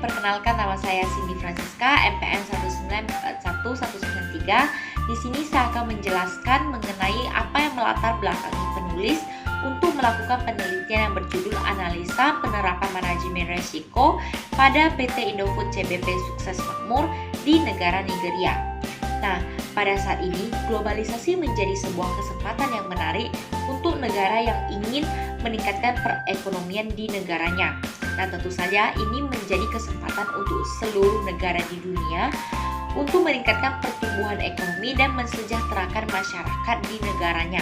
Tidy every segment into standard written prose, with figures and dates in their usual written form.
perkenalkan nama saya Cindy Francisca, MPN 1941193. Di sini saya akan menjelaskan mengenai apa yang melatar belakangi penulis untuk melakukan penelitian yang berjudul Analisa Penerapan Manajemen Resiko pada PT Indofood CBP Sukses Makmur di negara Nigeria. Nah, pada saat ini globalisasi menjadi sebuah kesempatan yang menarik untuk negara yang ingin meningkatkan perekonomian di negaranya. Nah, tentu saja ini menjadi kesempatan untuk seluruh negara di dunia untuk meningkatkan pertumbuhan ekonomi dan mensejahterakan masyarakat di negaranya.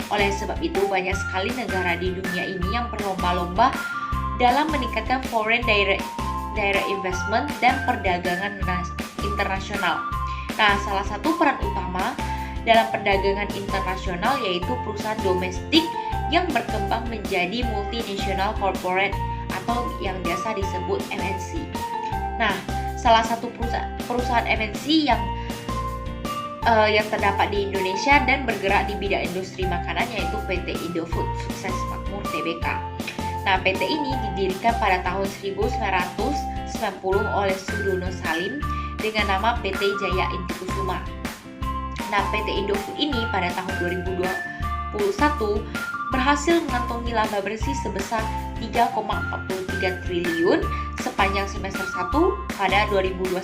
Oleh sebab itu, banyak sekali negara di dunia ini yang berlomba-lomba dalam meningkatkan foreign direct investment dan perdagangan internasional. Nah, salah satu peran utama dalam perdagangan internasional yaitu perusahaan domestik yang berkembang menjadi multinational corporate atau yang biasa disebut MNC. Nah, salah satu perusahaan MNC yang terdapat di Indonesia dan bergerak di bidang industri makanan yaitu PT Indofood Sukses Makmur Tbk. Nah, PT ini didirikan pada tahun 1990 oleh Sudono Salim dengan nama PT Jaya Inti Kusuma. Nah, PT Indofood ini pada tahun 2021 berhasil mengantongi laba bersih sebesar 3,43 triliun sepanjang semester 1 pada 2021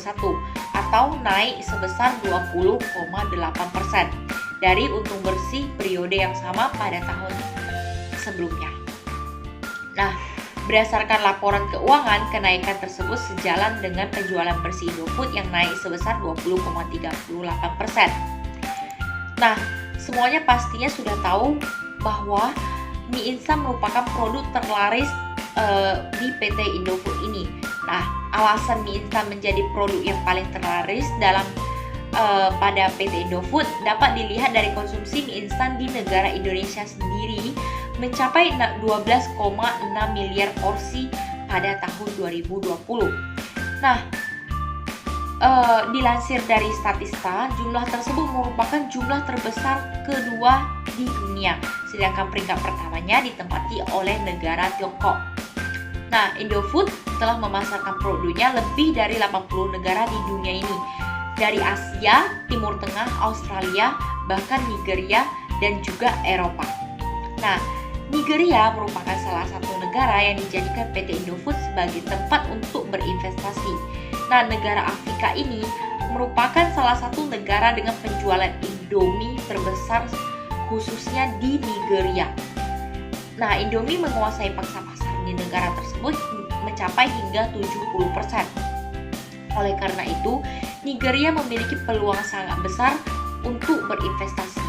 atau naik sebesar 20,8% dari untung bersih periode yang sama pada tahun sebelumnya. Nah, berdasarkan laporan keuangan, kenaikan tersebut sejalan dengan penjualan bersih Indofood yang naik sebesar 20,38%. Nah, semuanya pastinya sudah tahu bahwa mie instan merupakan produk terlaris di PT Indofood ini. Nah, alasan mie instan menjadi produk yang paling terlaris pada PT Indofood dapat dilihat dari konsumsi mie instan di negara Indonesia sendiri mencapai 12,6 miliar porsi pada tahun 2020. Nah, dilansir dari Statista, jumlah tersebut merupakan jumlah terbesar kedua di dunia, sedangkan peringkat pertamanya ditempati oleh negara Tiongkok. Nah, Indofood telah memasarkan produknya lebih dari 80 negara di dunia ini, dari Asia, Timur Tengah, Australia, bahkan Nigeria, dan juga Eropa. Nah, Nigeria merupakan salah satu negara yang dijadikan PT Indofood sebagai tempat untuk berinvestasi. Nah, negara Afrika ini merupakan salah satu negara dengan penjualan Indomie terbesar khususnya di Nigeria. Nah, Indomie menguasai pangsa pasar di negara tersebut mencapai hingga 70%. Oleh karena itu, Nigeria memiliki peluang sangat besar untuk berinvestasi.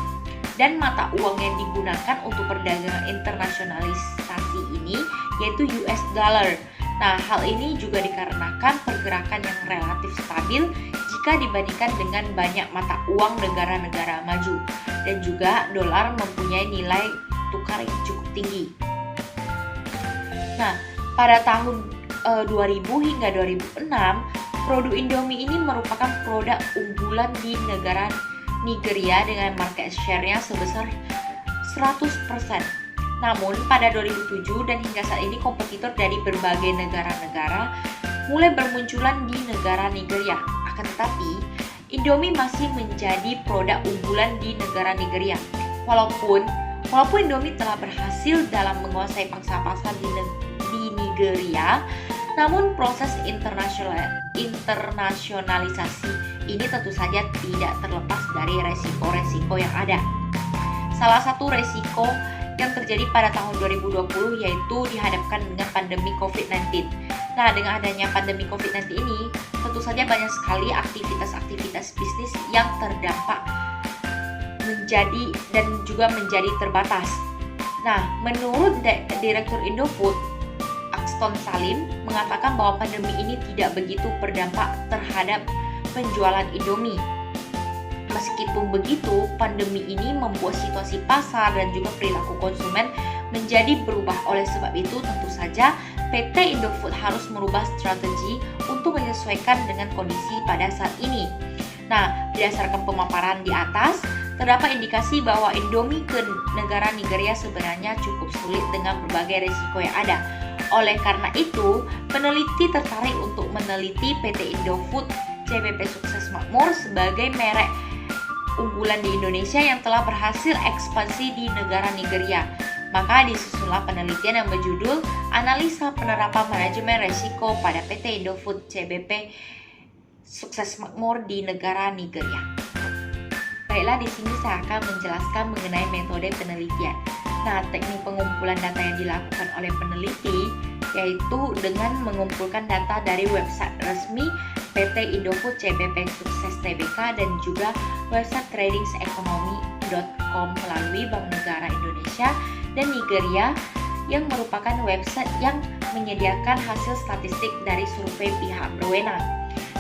Dan mata uang yang digunakan untuk perdagangan internasionalisasi ini yaitu US dollar. Nah, hal ini juga dikarenakan pergerakan yang relatif stabil jika dibandingkan dengan banyak mata uang negara-negara maju, dan juga dolar mempunyai nilai tukar yang cukup tinggi. Nah, pada tahun 2000 hingga 2006, produk Indomie ini merupakan produk unggulan di negara Nigeria dengan market share-nya sebesar 100%. Namun pada 2007 dan hingga saat ini kompetitor dari berbagai negara-negara mulai bermunculan di negara Nigeria. Akan tetapi, Indomie masih menjadi produk unggulan di negara Nigeria. Walaupun Indomie telah berhasil dalam menguasai pangsa pasar di Nigeria, namun proses internasionalisasi ini tentu saja tidak terlepas dari resiko-resiko yang ada. Salah satu resiko yang terjadi pada tahun 2020 yaitu dihadapkan dengan pandemi COVID-19. Nah, dengan adanya pandemi COVID-19 ini, tentu saja banyak sekali aktivitas-aktivitas bisnis yang terdampak menjadi terbatas. Nah, menurut Direktur Indofood, Axton Salim mengatakan bahwa pandemi ini tidak begitu berdampak terhadap penjualan Indomie. Meskipun begitu, pandemi ini membuat situasi pasar dan juga perilaku konsumen menjadi berubah. Oleh sebab itu, tentu saja PT Indofood harus merubah strategi untuk menyesuaikan dengan kondisi pada saat ini. Nah, berdasarkan pemaparan di atas, terdapat indikasi bahwa Indomie ke negara Nigeria sebenarnya cukup sulit dengan berbagai risiko yang ada. Oleh karena itu, peneliti tertarik untuk meneliti PT Indofood CBP Sukses Makmur sebagai merek unggulan di Indonesia yang telah berhasil ekspansi di negara Nigeria. Maka disusunlah penelitian yang berjudul Analisa Penerapan Manajemen Resiko pada PT Indofood CBP Sukses Makmur di negara Nigeria. Baiklah, di sini saya akan menjelaskan mengenai metode penelitian. Nah, teknik pengumpulan data yang dilakukan oleh peneliti yaitu dengan mengumpulkan data dari website resmi PT Indofood CBP Sukses Tbk dan juga website tradingseconomy.com melalui Bank Negara Indonesia dan Nigeria yang merupakan website yang menyediakan hasil statistik dari survei pihak berwenang.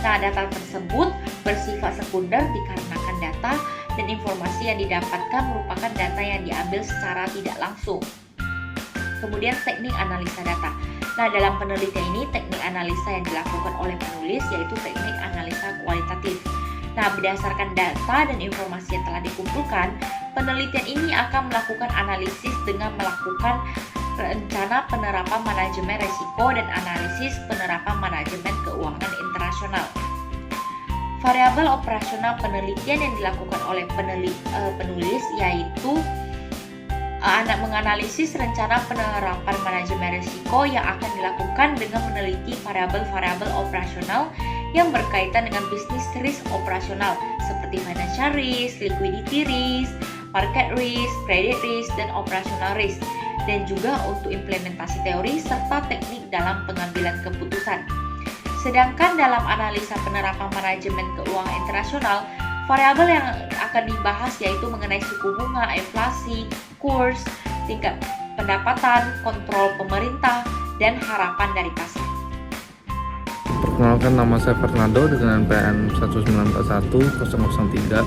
Nah, data tersebut bersifat sekunder dikarenakan data dan informasi yang didapatkan merupakan data yang diambil secara tidak langsung. Kemudian teknik analisa data. Nah, dalam penelitian ini teknik analisa yang dilakukan oleh penulis yaitu teknik analisa kualitatif. Nah, berdasarkan data dan informasi yang telah dikumpulkan, penelitian ini akan melakukan analisis dengan melakukan rencana penerapan manajemen risiko dan analisis penerapan manajemen keuangan internasional. Variabel operasional penelitian yang dilakukan oleh penulis yaitu menganalisis rencana penerapan manajemen risiko yang akan dilakukan dengan meneliti variabel-variabel operasional yang berkaitan dengan bisnis risk operasional seperti financial risk, liquidity risk, market risk, credit risk, dan operational risk, dan juga untuk implementasi teori serta teknik dalam pengambilan keputusan. Sedangkan dalam analisa penerapan manajemen keuangan internasional, variabel yang akan dibahas yaitu mengenai suku bunga, inflasi, kurs, tingkat pendapatan, kontrol pemerintah, dan harapan dari pasar. Perkenalkan, nama saya Fernando dengan PN 1941003.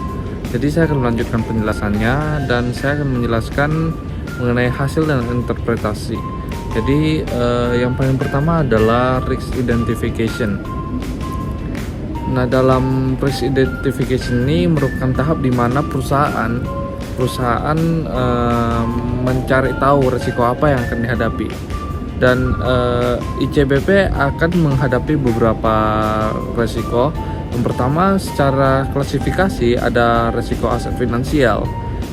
Jadi saya akan melanjutkan penjelasannya dan saya akan menjelaskan mengenai hasil dan interpretasi. Jadi yang paling pertama adalah risk identification. Nah, dalam risk identification ini merupakan tahap di mana perusahaan mencari tahu risiko apa yang akan dihadapi. Dan ICBP akan menghadapi beberapa risiko. Yang pertama, secara klasifikasi ada risiko aset finansial,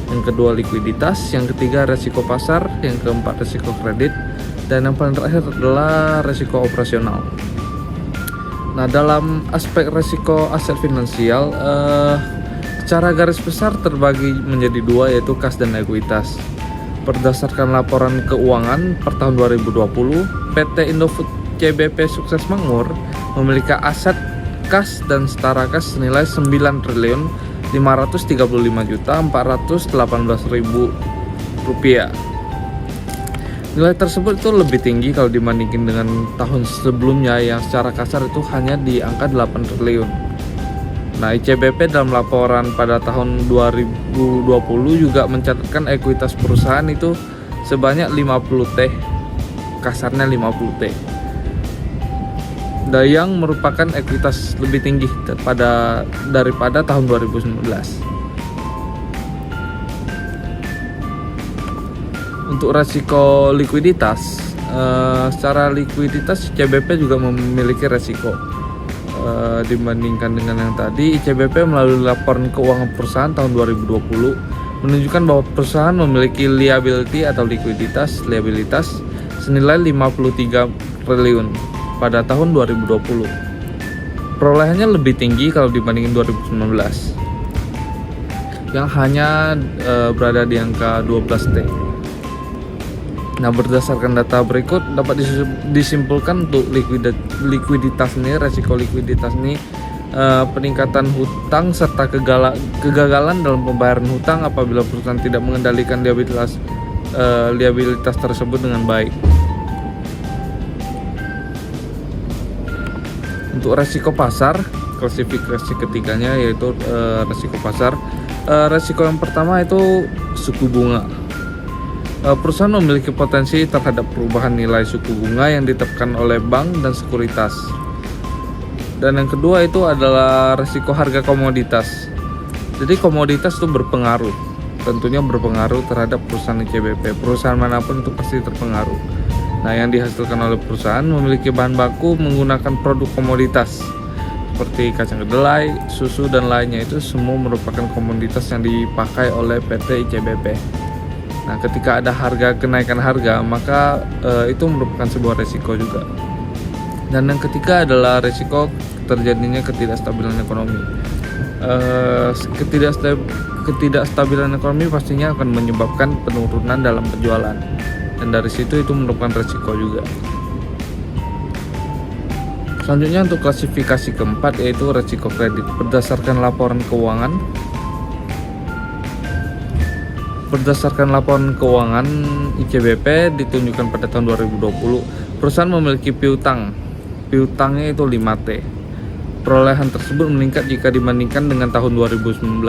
yang kedua likuiditas, yang ketiga risiko pasar, yang keempat risiko kredit, dan yang paling terakhir adalah risiko operasional. Nah, dalam aspek risiko aset finansial, secara garis besar terbagi menjadi dua, yaitu kas dan ekuitas. Berdasarkan laporan keuangan per tahun 2020, PT Indofood CBP Sukses Makmur memiliki aset kas dan setara kas senilai 9.535.418.000 rupiah. Nilai tersebut itu lebih tinggi kalau dibandingkan dengan tahun sebelumnya yang secara kasar itu hanya di angka 8 triliun. Nah, ICBP dalam laporan pada tahun 2020 juga mencatatkan ekuitas perusahaan itu sebanyak 50T, kasarnya 50T. Dan yang merupakan ekuitas lebih tinggi daripada tahun 2019. Untuk resiko likuiditas, secara likuiditas ICBP juga memiliki resiko dibandingkan dengan yang tadi. ICBP melalui laporan keuangan perusahaan tahun 2020 menunjukkan bahwa perusahaan memiliki liability atau liabilitas senilai 53 triliun pada tahun 2020. Perolehannya lebih tinggi kalau dibandingin 2019 yang hanya berada di angka 12T. Nah, berdasarkan data berikut dapat disimpulkan untuk likuiditas ini, resiko likuiditas ini, peningkatan hutang serta kegagalan dalam pembayaran hutang apabila perusahaan tidak mengendalikan liabilitas tersebut dengan baik. Untuk resiko pasar, klasifikasi ketiganya yaitu resiko pasar. Resiko yang pertama itu suku bunga. Perusahaan memiliki potensi terhadap perubahan nilai suku bunga yang ditetapkan oleh bank dan sekuritas. Dan yang kedua itu adalah risiko harga komoditas. Jadi komoditas itu tentunya berpengaruh terhadap perusahaan ICBP. Perusahaan manapun itu pasti terpengaruh. Nah, yang dihasilkan oleh perusahaan memiliki bahan baku menggunakan produk komoditas seperti kacang kedelai, susu, dan lainnya. Itu semua merupakan komoditas yang dipakai oleh PT ICBP. Nah, ketika ada kenaikan harga, maka itu merupakan sebuah resiko juga. Dan yang ketiga adalah resiko terjadinya ketidakstabilan ekonomi. Ketidakstabilan ekonomi pastinya akan menyebabkan penurunan dalam penjualan, dan dari situ itu merupakan resiko juga. Selanjutnya untuk klasifikasi keempat yaitu resiko kredit. Berdasarkan laporan keuangan ICBP ditunjukkan pada tahun 2020, perusahaan memiliki piutang. Piutangnya itu 5T. Perolehan tersebut meningkat jika dibandingkan dengan tahun 2019.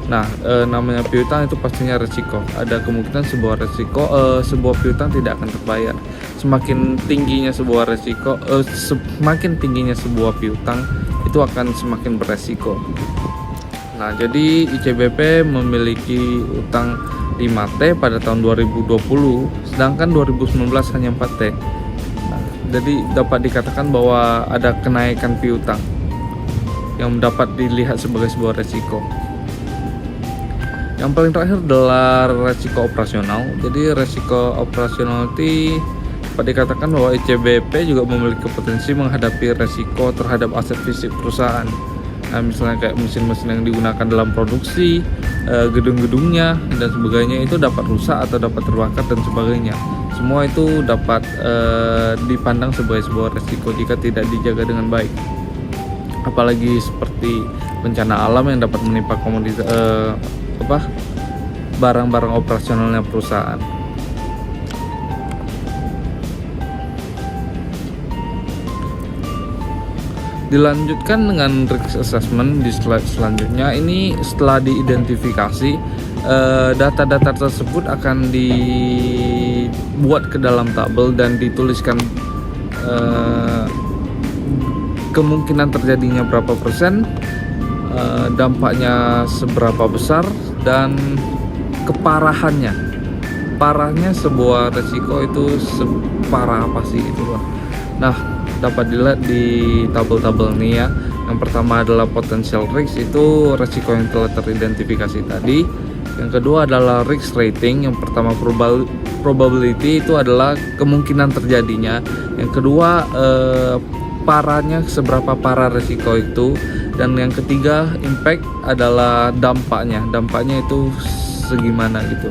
Nah, namanya piutang itu pastinya resiko. Ada kemungkinan sebuah piutang tidak akan terbayar. Semakin tingginya sebuah piutang itu akan semakin beresiko. Nah, jadi ICBP memiliki utang 5T pada tahun 2020, sedangkan 2019 hanya 4T. Nah, jadi dapat dikatakan bahwa ada kenaikan piutang yang dapat dilihat sebagai sebuah resiko. Yang paling terakhir adalah resiko operasional. Jadi resiko operasional itu dapat dikatakan bahwa ICBP juga memiliki potensi menghadapi resiko terhadap aset fisik perusahaan. Nah, misalnya kayak mesin-mesin yang digunakan dalam produksi, gedung-gedungnya dan sebagainya itu dapat rusak atau dapat terbakar dan sebagainya. Semua itu dapat dipandang sebagai sebuah resiko jika tidak dijaga dengan baik. Apalagi seperti bencana alam yang dapat menimpa barang-barang operasionalnya perusahaan. Dilanjutkan dengan risk assessment di slide selanjutnya. Ini setelah diidentifikasi, data-data tersebut akan dibuat ke dalam tabel dan dituliskan kemungkinan terjadinya berapa persen, dampaknya seberapa besar, dan keparahannya. Parahnya sebuah resiko itu separah apa sih itu, Bang. Nah, dapat dilihat di tabel-tabel ini ya. Yang pertama adalah potential risk, itu resiko yang telah teridentifikasi tadi. Yang kedua adalah risk rating. Yang pertama probability, itu adalah kemungkinan terjadinya. Yang kedua parahnya, seberapa parah resiko itu. Dan yang ketiga impact adalah dampaknya itu segimana gitu.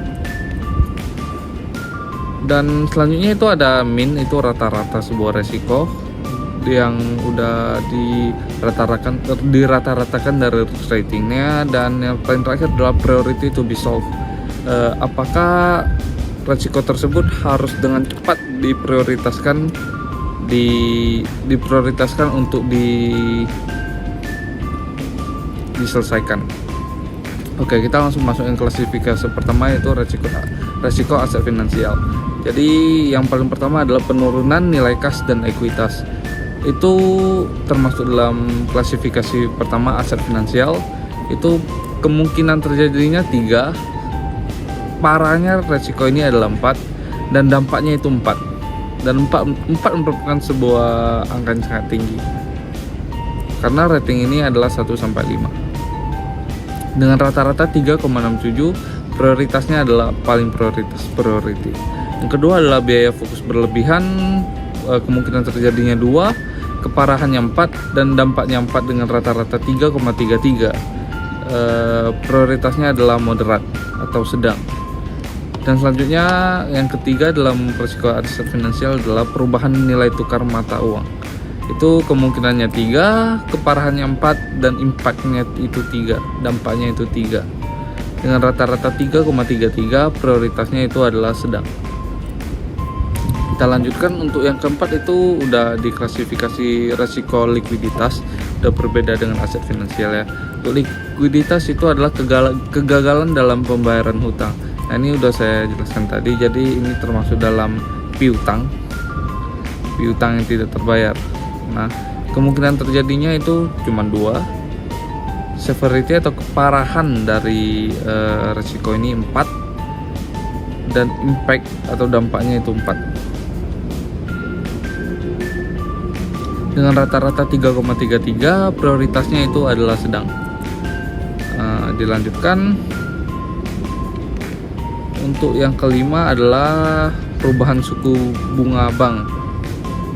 Dan selanjutnya itu ada mean, itu rata-rata sebuah resiko yang udah dirata-ratakan dari ratingnya. Dan yang paling terakhir adalah priority to be solved. Apakah resiko tersebut harus dengan cepat diprioritaskan untuk diselesaikan. Oke, kita langsung masukin klasifikasi pertama, yaitu resiko aset finansial. Jadi yang paling pertama adalah penurunan nilai kas dan ekuitas. Itu termasuk dalam klasifikasi pertama aset finansial. Itu kemungkinan terjadinya 3, parahnya resiko ini adalah 4, dan dampaknya itu 4. Dan 4 merupakan sebuah angka yang sangat tinggi, karena rating ini adalah 1-5. Dengan rata-rata 3,67, prioritasnya adalah paling priority. Yang kedua adalah biaya fokus berlebihan, kemungkinan terjadinya 2, keparahannya 4, dan dampaknya 4 dengan rata-rata 3,33. Prioritasnya adalah moderat atau sedang. Dan selanjutnya yang ketiga dalam risiko aset finansial adalah perubahan nilai tukar mata uang. Itu kemungkinannya 3, keparahannya 4, dan impactnya itu 3, dampaknya itu 3. Dengan rata-rata 3,33, prioritasnya itu adalah sedang. Kita lanjutkan untuk yang keempat, itu udah diklasifikasi resiko likuiditas, udah berbeda dengan aset finansial ya. Untuk likuiditas itu adalah kegagalan dalam pembayaran hutang. Nah, ini udah saya jelaskan tadi. Jadi ini termasuk dalam piutang yang tidak terbayar. Nah, kemungkinan terjadinya itu cuma 2. Severity atau keparahan dari resiko ini 4, dan impact atau dampaknya itu 4. dengan rata-rata 3,33, prioritasnya itu adalah sedang. Dilanjutkan untuk yang kelima adalah perubahan suku bunga bank.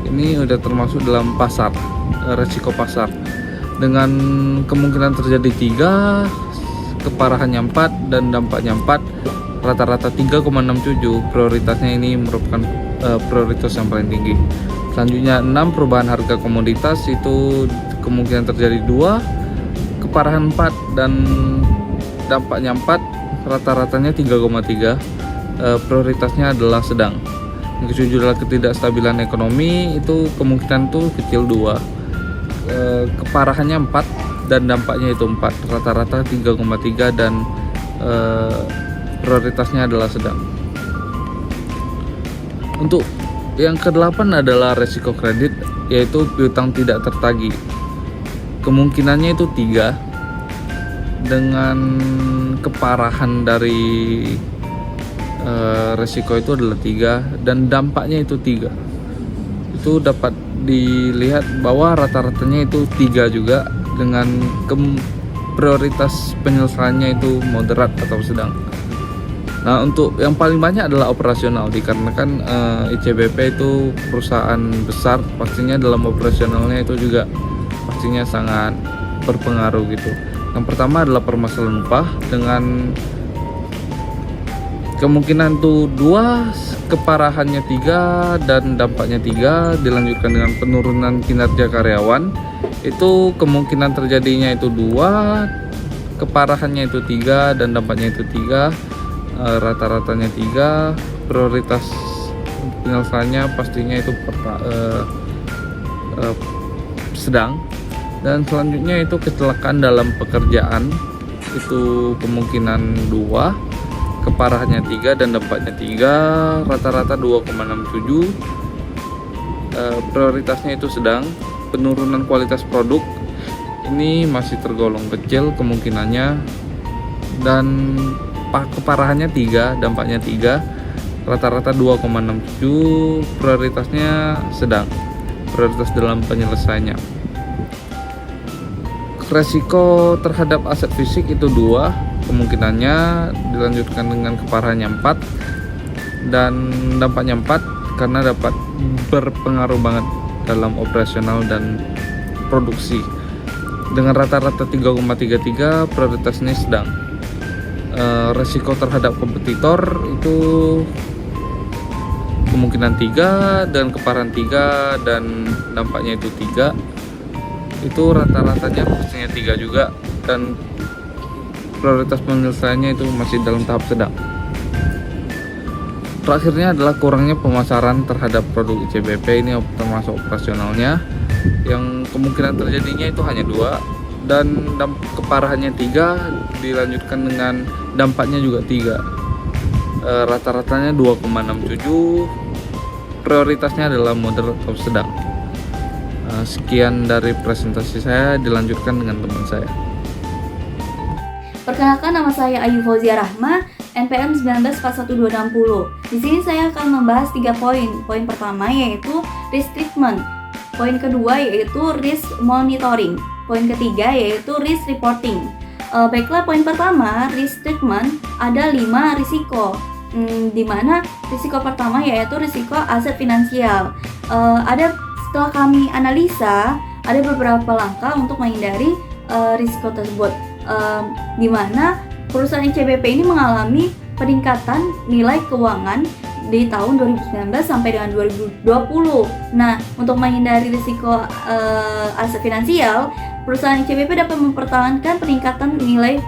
Ini udah termasuk dalam pasar, resiko pasar, dengan kemungkinan terjadi 3, keparahannya 4, dan dampaknya 4. Rata-rata 3,67, prioritasnya ini merupakan prioritas yang paling tinggi. Selanjutnya 6, perubahan harga komoditas, itu kemungkinan terjadi 2, keparahan 4, dan dampaknya 4. Rata-ratanya 3,3, prioritasnya adalah sedang. Yang ketujuh adalah ketidakstabilan ekonomi, itu kemungkinan tuh kecil 2, keparahannya 4, dan dampaknya itu 4. Rata-rata 3,3, dan prioritasnya adalah sedang. Untuk yang ke-8 adalah resiko kredit, yaitu piutang tidak tertagih. Kemungkinannya itu 3, dengan keparahan dari resiko itu adalah 3, dan dampaknya itu 3. Itu dapat dilihat bahwa rata-ratanya itu 3 juga, dengan prioritas penyelesaiannya itu moderat atau sedang. Nah, untuk yang paling banyak adalah operasional, dikarenakan ICBP itu perusahaan besar, pastinya dalam operasionalnya itu juga pastinya sangat berpengaruh gitu. Yang pertama adalah permasalahan upah, dengan kemungkinan tuh 2, keparahannya 3, dan dampaknya 3. Dilanjutkan dengan penurunan kinerja karyawan, itu kemungkinan terjadinya itu 2, keparahannya itu 3, dan dampaknya itu 3. Rata-ratanya 3, prioritas penyelesaiannya pastinya itu sedang. Dan selanjutnya itu kecelakaan dalam pekerjaan, itu kemungkinan 2, keparahannya 3, dan dampaknya 3. Rata-rata 2,67, prioritasnya itu sedang. Penurunan kualitas produk, ini masih tergolong kecil kemungkinannya, dan keparahannya 3, dampaknya 3. Rata-rata 2,67, prioritasnya sedang, prioritas dalam penyelesaiannya. Resiko terhadap aset fisik itu 2, kemungkinannya. Dilanjutkan dengan keparahannya 4, dan dampaknya 4, karena dapat berpengaruh banget dalam operasional dan produksi. Dengan rata-rata 3,33, prioritasnya sedang. Resiko terhadap kompetitor itu kemungkinan 3, dan keparahan 3, dan dampaknya itu 3. Itu rata-ratanya pastinya 3 juga, dan prioritas penyelesaiannya itu masih dalam tahap sedang. Terakhirnya adalah kurangnya pemasaran terhadap produk ICBP, ini termasuk operasionalnya, yang kemungkinan terjadinya itu hanya 2, dan keparahannya 3. Dilanjutkan dengan dampaknya juga 3. Rata-ratanya 2,67, prioritasnya adalah moderat atau sedang. Sekian dari presentasi saya, dilanjutkan dengan teman saya. Perkenalkan, nama saya Ayu Fauzia Rahma, NPM 19416260. Di sini saya akan membahas 3 poin. Poin pertama yaitu risk treatment. Poin kedua yaitu risk monitoring. Poin ketiga yaitu risk reporting. Baiklah, poin pertama, risk treatment, ada 5 risiko. Di mana risiko pertama yaitu risiko aset finansial. Setelah kami analisa, ada beberapa langkah untuk menghindari risiko tersebut. Di mana perusahaan ICBP ini mengalami peningkatan nilai keuangan di tahun 2019 sampai dengan 2020. Nah, untuk menghindari risiko aset finansial, perusahaan ICBP dapat mempertahankan peningkatan nilai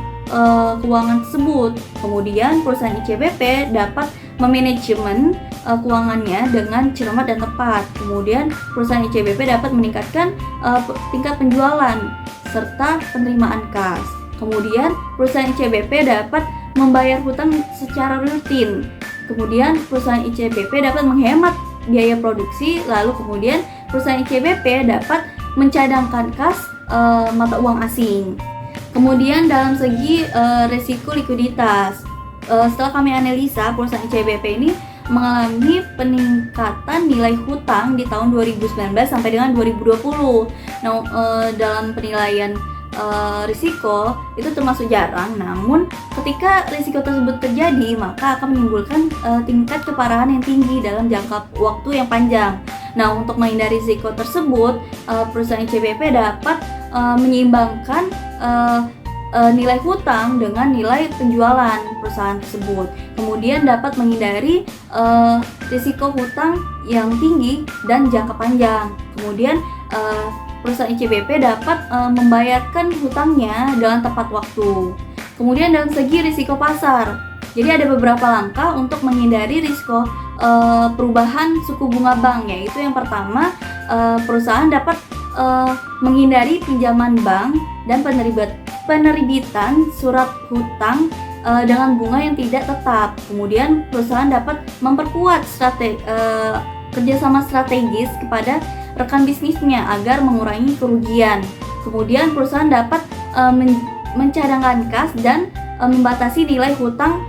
keuangan tersebut. Kemudian perusahaan ICBP dapat memanajemen keuangannya dengan cermat dan tepat. Kemudian perusahaan ICBP dapat meningkatkan tingkat penjualan serta penerimaan kas. Kemudian perusahaan ICBP dapat membayar hutang secara rutin. Kemudian perusahaan ICBP dapat menghemat biaya produksi. Lalu kemudian perusahaan ICBP dapat mencadangkan kas mata uang asing. Kemudian dalam segi resiko likuiditas, setelah kami analisa, perusahaan ICBP ini mengalami peningkatan nilai hutang di tahun 2019 sampai dengan 2020. Nah, dalam penilaian risiko itu termasuk jarang, namun ketika risiko tersebut terjadi maka akan menimbulkan tingkat keparahan yang tinggi dalam jangka waktu yang panjang. Nah, untuk menghindari risiko tersebut, perusahaan ICBP dapat menyeimbangkan nilai hutang dengan nilai penjualan perusahaan tersebut. Kemudian dapat menghindari risiko hutang yang tinggi dan jangka panjang. Kemudian perusahaan ICBP dapat membayarkan hutangnya dengan tepat waktu. Kemudian dalam segi risiko pasar, jadi ada beberapa langkah untuk menghindari risiko perubahan suku bunga bank, yaitu yang pertama, perusahaan dapat menghindari pinjaman bank dan penerbitan surat hutang dengan bunga yang tidak tetap. Kemudian perusahaan dapat memperkuat kerjasama strategis kepada rekan bisnisnya agar mengurangi kerugian. Kemudian perusahaan dapat mencadangkan kas dan membatasi nilai hutang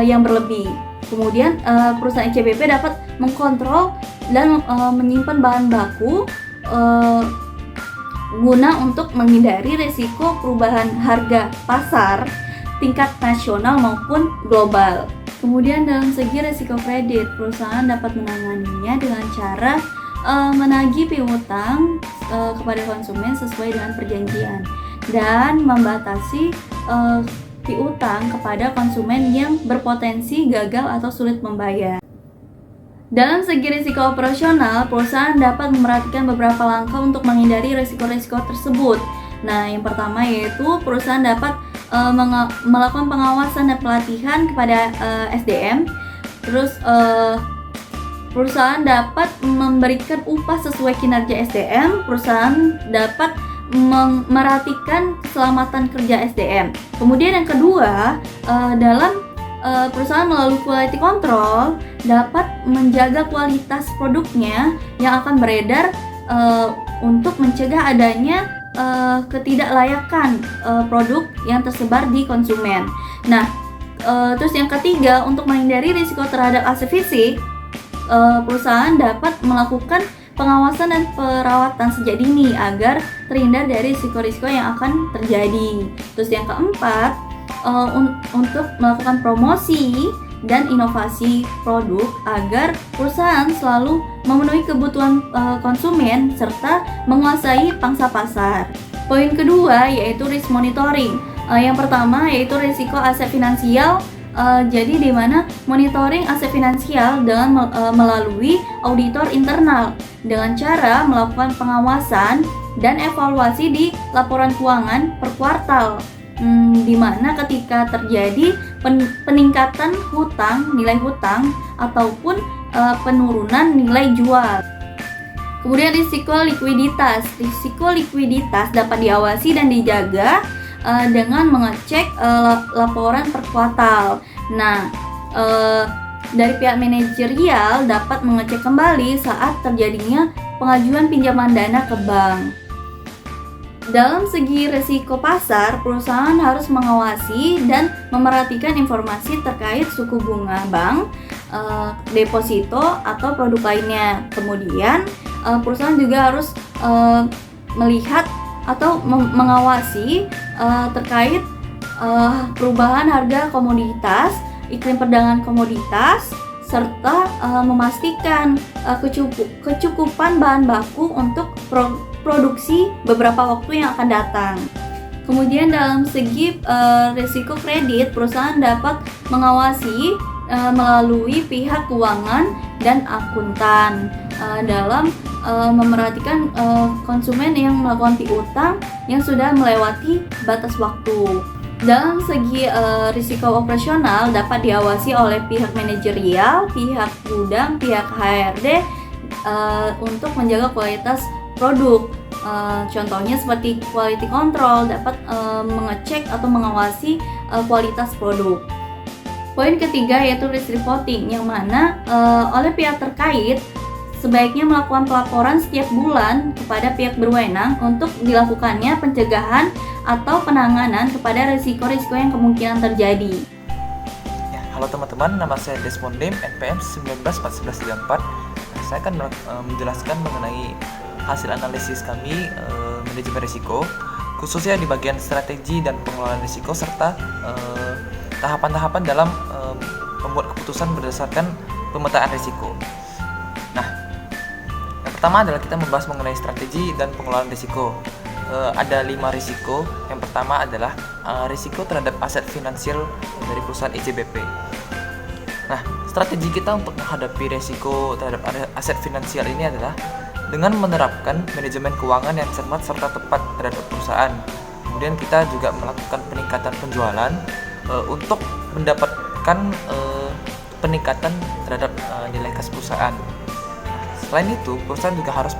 yang berlebih. Kemudian perusahaan ICBP dapat mengkontrol dan menyimpan bahan baku guna untuk menghindari risiko perubahan harga pasar tingkat nasional maupun global. Kemudian dalam segi risiko kredit, perusahaan dapat menanganinya dengan cara menagih piutang kepada konsumen sesuai dengan perjanjian dan membatasi piutang kepada konsumen yang berpotensi gagal atau sulit membayar. Dalam segi risiko operasional, perusahaan dapat memperhatikan beberapa langkah untuk menghindari risiko-risiko tersebut. Nah, yang pertama yaitu perusahaan dapat melakukan pengawasan dan pelatihan kepada SDM. Terus perusahaan dapat memberikan upah sesuai kinerja SDM. Perusahaan dapat merhatikan keselamatan kerja SDM. Kemudian yang kedua, dalam perusahaan melalui quality control dapat menjaga kualitas produknya yang akan beredar untuk mencegah adanya ketidaklayakan produk yang tersebar di konsumen. Nah, terus yang ketiga, untuk menghindari risiko terhadap aset fisik, perusahaan dapat melakukan pengawasan dan perawatan sejak dini agar terhindar dari risiko-risiko yang akan terjadi. Terus yang keempat, untuk melakukan promosi dan inovasi produk agar perusahaan selalu memenuhi kebutuhan konsumen serta menguasai pangsa pasar. Poin kedua yaitu risk monitoring. Yang pertama yaitu risiko aset finansial. Jadi di mana monitoring aset finansial dengan melalui auditor internal dengan cara melakukan pengawasan dan evaluasi di laporan keuangan per kuartal. Di mana ketika terjadi peningkatan hutang, nilai hutang ataupun penurunan nilai jual. Kemudian risiko likuiditas. Risiko likuiditas dapat diawasi dan dijaga dengan mengecek laporan per kuartal. Nah, dari pihak manajerial dapat mengecek kembali saat terjadinya pengajuan pinjaman dana ke bank. Dalam segi risiko pasar, perusahaan harus mengawasi dan memerhatikan informasi terkait suku bunga bank, deposito, atau produk lainnya. Kemudian, perusahaan juga harus melihat atau mengawasi terkait perubahan harga komoditas, iklim perdagangan komoditas, serta memastikan kecukupan bahan baku untuk produksi beberapa waktu yang akan datang. Kemudian dalam segi risiko kredit, perusahaan dapat mengawasi melalui pihak keuangan dan akuntan dalam memerhatikan konsumen yang melakukan piutang yang sudah melewati batas waktu. Dalam segi risiko operasional dapat diawasi oleh pihak manajerial, pihak gudang, pihak HRD untuk menjaga kualitas produk. Contohnya seperti quality control dapat mengecek atau mengawasi kualitas produk. Poin ketiga yaitu risk reporting, yang mana oleh pihak terkait sebaiknya melakukan pelaporan setiap bulan kepada pihak berwenang untuk dilakukannya pencegahan atau penanganan kepada risiko-risiko yang kemungkinan terjadi. Ya, Halo teman-teman, nama saya Desmond Lim, NPM 191434. Saya akan menjelaskan mengenai hasil analisis kami manajemen risiko, khususnya di bagian strategi dan pengelolaan risiko serta tahapan-tahapan dalam membuat keputusan berdasarkan pemetaan risiko. Nah, yang pertama adalah kita membahas mengenai strategi dan pengelolaan risiko. Ada 5 risiko. Yang pertama adalah risiko terhadap aset finansial dari perusahaan ICBP. Nah, strategi kita untuk menghadapi risiko terhadap aset finansial ini adalah dengan menerapkan manajemen keuangan yang cermat serta tepat terhadap perusahaan. Kemudian kita juga melakukan peningkatan penjualan untuk mendapatkan peningkatan terhadap nilai kas perusahaan. Selain itu, perusahaan juga harus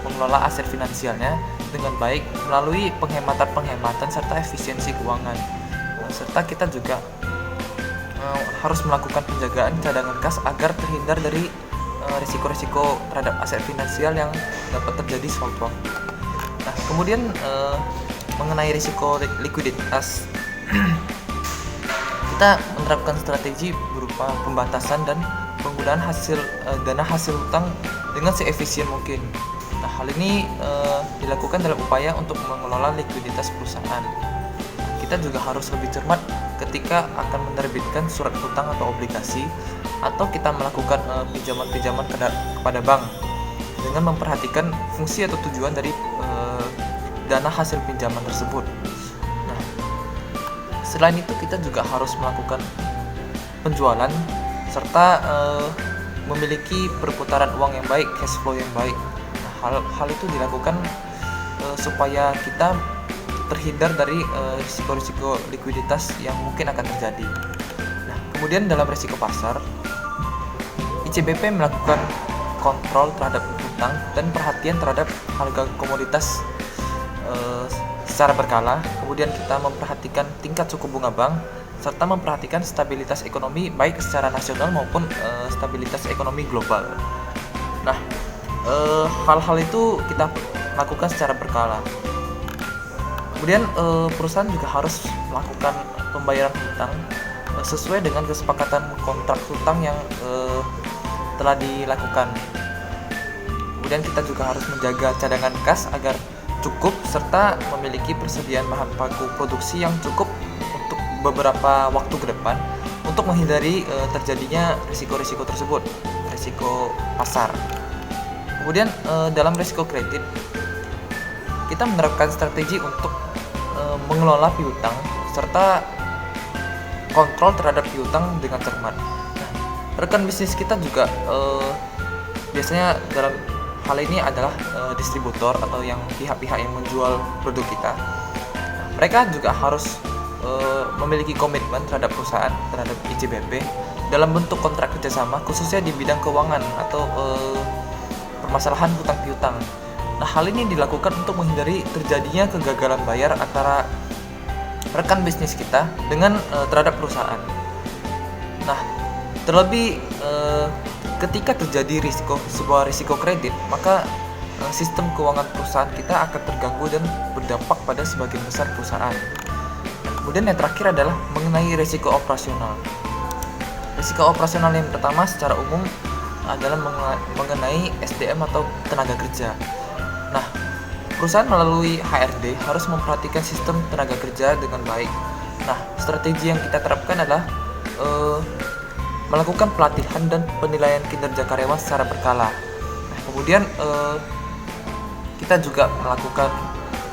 mengelola aset finansialnya dengan baik melalui penghematan serta efisiensi keuangan. Serta kita juga harus melakukan penjagaan cadangan kas agar terhindar dari risiko-risiko terhadap aset finansial yang dapat terjadi sewaktu-waktu. Nah, kemudian mengenai risiko likuiditas, kita menerapkan strategi berupa pembatasan dan penggunaan dana hasil hutang dengan seefisien mungkin. Nah, hal ini dilakukan dalam upaya untuk mengelola likuiditas perusahaan. Kita juga harus lebih cermat ketika akan menerbitkan surat hutang atau obligasi, atau kita melakukan pinjaman-pinjaman kepada bank dengan memperhatikan fungsi atau tujuan dari dana hasil pinjaman tersebut. Nah, selain itu kita juga harus melakukan penjualan serta memiliki perputaran uang yang baik, cash flow yang baik. Hal itu dilakukan supaya kita terhindar dari risiko-risiko likuiditas yang mungkin akan terjadi. Nah, kemudian dalam risiko pasar, ICBP melakukan kontrol terhadap hutang dan perhatian terhadap harga komoditas secara berkala. Kemudian kita memperhatikan tingkat suku bunga bank serta memperhatikan stabilitas ekonomi baik secara nasional maupun stabilitas ekonomi global. Nah, hal-hal itu kita lakukan secara berkala. Kemudian perusahaan juga harus melakukan pembayaran hutang sesuai dengan kesepakatan kontrak hutang yang telah dilakukan. Kemudian kita juga harus menjaga cadangan kas agar cukup serta memiliki persediaan bahan baku produksi yang cukup untuk beberapa waktu ke depan untuk menghindari terjadinya risiko-risiko tersebut, risiko pasar. Kemudian dalam risiko kredit, kita menerapkan strategi untuk mengelola piutang serta kontrol terhadap piutang dengan cermat. Nah, rekan bisnis kita juga biasanya dalam hal ini adalah distributor atau yang pihak-pihak yang menjual produk kita. Nah, mereka juga harus memiliki komitmen terhadap perusahaan, terhadap ICBP dalam bentuk kontrak kerjasama, khususnya di bidang keuangan atau permasalahan hutang piutang. Nah, hal ini dilakukan untuk menghindari terjadinya kegagalan bayar antara rekan bisnis kita dengan terhadap perusahaan. Nah, terlebih ketika terjadi sebuah risiko kredit, maka sistem keuangan perusahaan kita akan terganggu dan berdampak pada sebagian besar perusahaan. Kemudian yang terakhir adalah mengenai risiko operasional. Risiko operasional yang pertama secara umum adalah mengenai SDM atau tenaga kerja. Nah, perusahaan melalui HRD harus memperhatikan sistem tenaga kerja dengan baik. Nah, strategi yang kita terapkan adalah melakukan pelatihan dan penilaian kinerja karyawan secara berkala. Nah, kemudian kita juga melakukan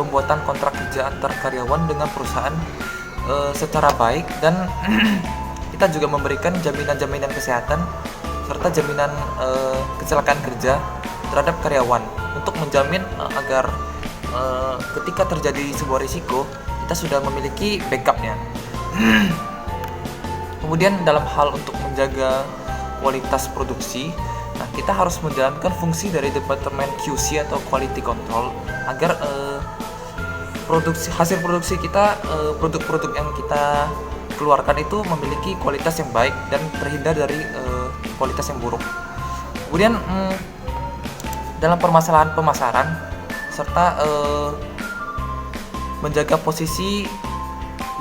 pembuatan kontrak kerja antar karyawan dengan perusahaan secara baik, dan kita juga memberikan jaminan-jaminan kesehatan serta jaminan kecelakaan kerja terhadap karyawan untuk menjamin agar ketika terjadi sebuah risiko kita sudah memiliki backupnya. Kemudian dalam hal untuk menjaga kualitas produksi, nah kita harus menjalankan fungsi dari departemen QC atau quality control agar hasil produksi kita, produk-produk yang kita keluarkan itu memiliki kualitas yang baik dan terhindar dari kualitas yang buruk. Kemudian dalam permasalahan pemasaran serta menjaga posisi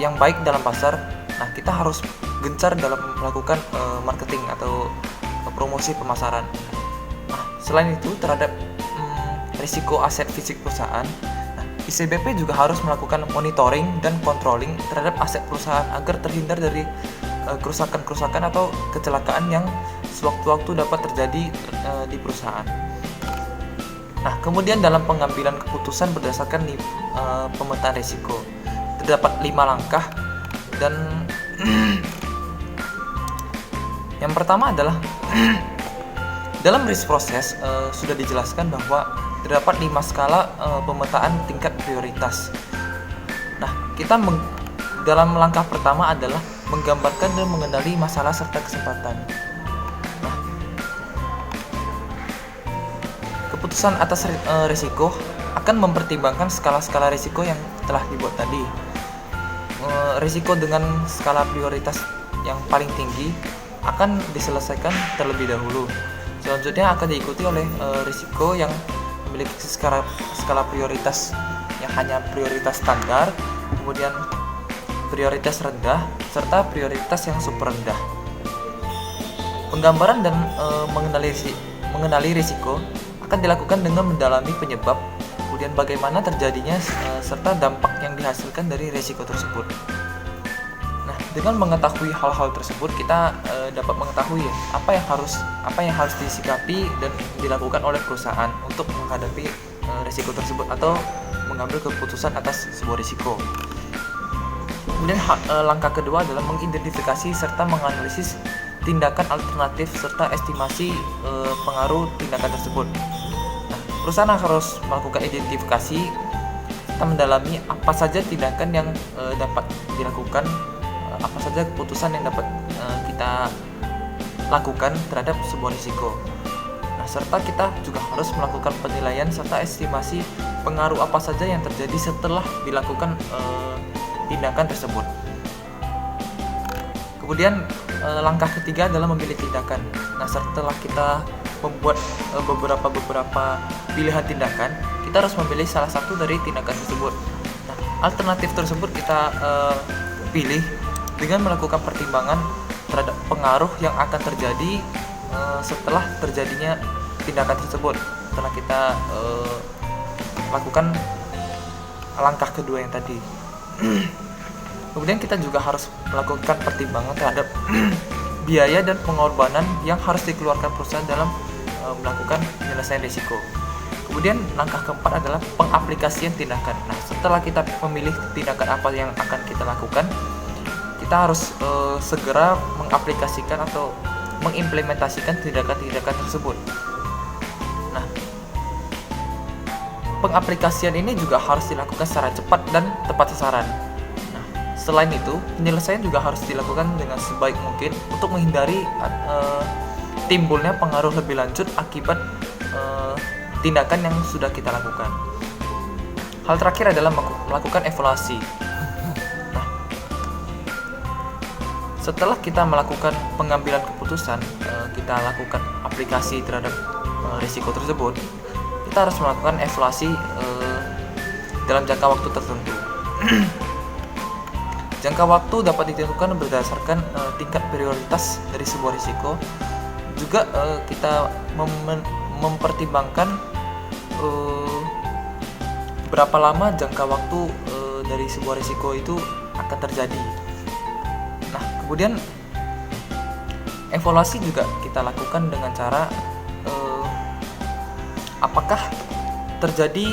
yang baik dalam pasar, Nah, kita harus gencar dalam melakukan marketing atau promosi pemasaran. Nah, selain itu terhadap risiko aset fisik perusahaan, nah, ICBP juga harus melakukan monitoring dan controlling terhadap aset perusahaan agar terhindar dari kerusakan-kerusakan atau kecelakaan yang sewaktu-waktu dapat terjadi di perusahaan. Nah, kemudian dalam pengambilan keputusan berdasarkan pemetaan risiko, terdapat 5 langkah dan yang pertama adalah dalam risk process sudah dijelaskan bahwa terdapat 5 skala pemetaan tingkat prioritas. Nah, kita dalam langkah pertama adalah menggambarkan dan mengenali masalah serta kesempatan. Nah, keputusan atas risiko akan mempertimbangkan skala-skala risiko yang telah dibuat tadi. Risiko dengan skala prioritas yang paling tinggi akan diselesaikan terlebih dahulu. Selanjutnya akan diikuti oleh risiko yang memiliki skala prioritas yang hanya prioritas standar, kemudian prioritas rendah, serta prioritas yang super rendah. Penggambaran dan mengenali risiko akan dilakukan dengan mendalami penyebab, kemudian bagaimana terjadinya serta dampak yang dihasilkan dari risiko tersebut. Nah, dengan mengetahui hal-hal tersebut, kita dapat mengetahui apa yang harus disikapi dan dilakukan oleh perusahaan untuk menghadapi risiko tersebut atau mengambil keputusan atas sebuah risiko. Kemudian langkah kedua adalah mengidentifikasi serta menganalisis tindakan alternatif serta estimasi pengaruh tindakan tersebut. Nah, perusahaan harus melakukan identifikasi serta mendalami apa saja tindakan yang dapat dilakukan, apa saja keputusan yang dapat kita lakukan terhadap sebuah risiko. Nah, serta kita juga harus melakukan penilaian serta estimasi pengaruh apa saja yang terjadi setelah dilakukan tindakan tersebut. Kemudian langkah ketiga adalah memilih tindakan. Nah, setelah kita membuat beberapa pilihan tindakan, kita harus memilih salah satu dari tindakan tersebut. Nah, alternatif tersebut kita pilih dengan melakukan pertimbangan terhadap pengaruh yang akan terjadi setelah terjadinya tindakan tersebut. Setelah kita lakukan langkah kedua yang tadi. Kemudian kita juga harus melakukan pertimbangan terhadap biaya dan pengorbanan yang harus dikeluarkan perusahaan dalam melakukan penyelesaian risiko. Kemudian langkah keempat adalah pengaplikasian tindakan. Nah, setelah kita memilih tindakan apa yang akan kita lakukan, kita harus segera mengaplikasikan atau mengimplementasikan tindakan-tindakan tersebut. Nah, pengaplikasian ini juga harus dilakukan secara cepat dan tepat sasaran. Nah, selain itu, penyelesaian juga harus dilakukan dengan sebaik mungkin untuk menghindari timbulnya pengaruh lebih lanjut akibat tindakan yang sudah kita lakukan. Hal terakhir adalah melakukan evaluasi. Nah, setelah kita melakukan pengambilan keputusan, kita lakukan aplikasi terhadap risiko tersebut, kita harus melakukan evaluasi dalam jangka waktu tertentu. Jangka waktu dapat ditentukan berdasarkan tingkat prioritas dari sebuah risiko. Juga kita mempertimbangkan berapa lama jangka waktu dari sebuah risiko itu akan terjadi. Nah, kemudian evaluasi juga kita lakukan dengan cara apakah terjadi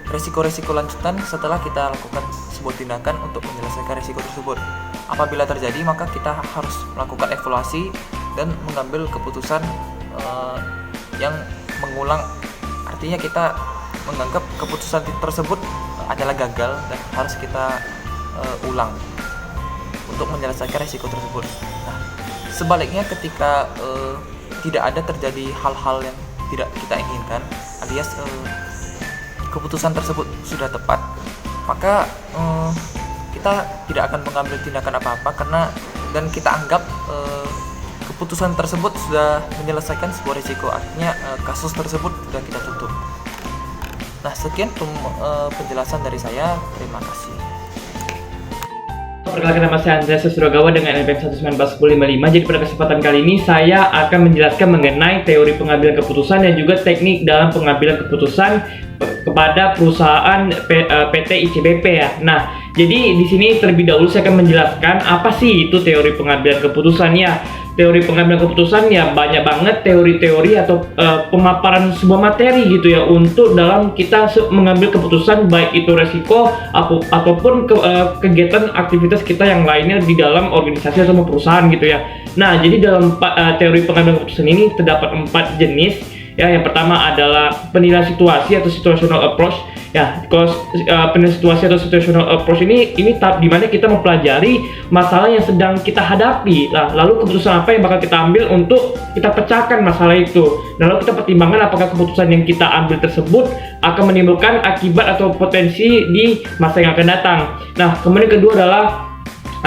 risiko-risiko lanjutan setelah kita lakukan sebuah tindakan untuk menyelesaikan risiko tersebut. Apabila terjadi, maka kita harus melakukan evaluasi dan mengambil keputusan yang mengulang. Artinya kita menganggap keputusan tersebut adalah gagal dan harus kita ulang untuk menyelesaikan risiko tersebut. Nah, sebaliknya ketika tidak ada terjadi hal-hal yang tidak kita inginkan, alias keputusan tersebut sudah tepat, maka kita tidak akan mengambil tindakan apa-apa dan kita anggap keputusan tersebut sudah menyelesaikan sebuah risiko. Artinya kasus tersebut sudah kita tutup. Nah, sekian penjelasan dari saya. Terima kasih. Perkenalkan, nama saya Andreas Susrogawa dengan NPM 1191055. Jadi pada kesempatan kali ini saya akan menjelaskan mengenai teori pengambilan keputusan dan juga teknik dalam pengambilan keputusan kepada perusahaan PT ICBP ya. Nah, jadi di sini terlebih dahulu saya akan menjelaskan apa sih itu teori pengambilan keputusan ya. Teori pengambilan keputusan ya banyak banget teori-teori atau pemaparan sebuah materi gitu ya untuk dalam kita mengambil keputusan, baik itu resiko ataupun kegiatan aktivitas kita yang lainnya di dalam organisasi atau perusahaan gitu ya. Nah, jadi dalam teori pengambilan keputusan ini terdapat 4 jenis. Ya, yang pertama adalah penilaian situasi atau situational approach. Ya, kalau penilaian situasi atau situational approach ini tahap di mana kita mempelajari masalah yang sedang kita hadapi. Nah, lalu keputusan apa yang bakal kita ambil untuk kita pecahkan masalah itu. Nah, lalu kita pertimbangkan apakah keputusan yang kita ambil tersebut akan menimbulkan akibat atau potensi di masa yang akan datang. Nah, kemudian kedua adalah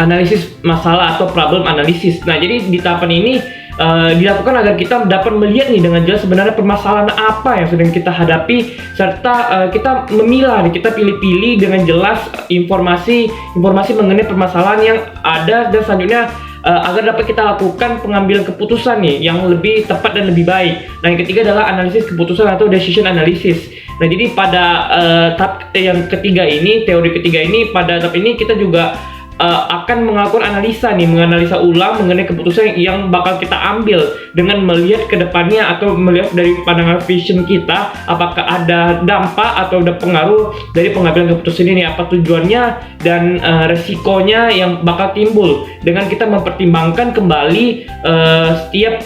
analisis masalah atau problem analysis. Nah, jadi di tahapan ini dilakukan agar kita dapat melihat nih dengan jelas sebenarnya permasalahan apa yang sedang kita hadapi, serta kita memilah, kita pilih-pilih dengan jelas informasi mengenai permasalahan yang ada, dan selanjutnya agar dapat kita lakukan pengambilan keputusan nih yang lebih tepat dan lebih baik. Nah, yang ketiga adalah analisis keputusan atau decision analysis. Nah, jadi pada tahap yang ketiga ini, teori ketiga ini, pada tahap ini kita juga akan melakukan menganalisa ulang mengenai keputusan yang bakal kita ambil dengan melihat ke depannya atau melihat dari pandangan vision kita, apakah ada dampak atau ada pengaruh dari pengambilan keputusan ini, apa tujuannya dan resikonya yang bakal timbul. Dengan kita mempertimbangkan kembali setiap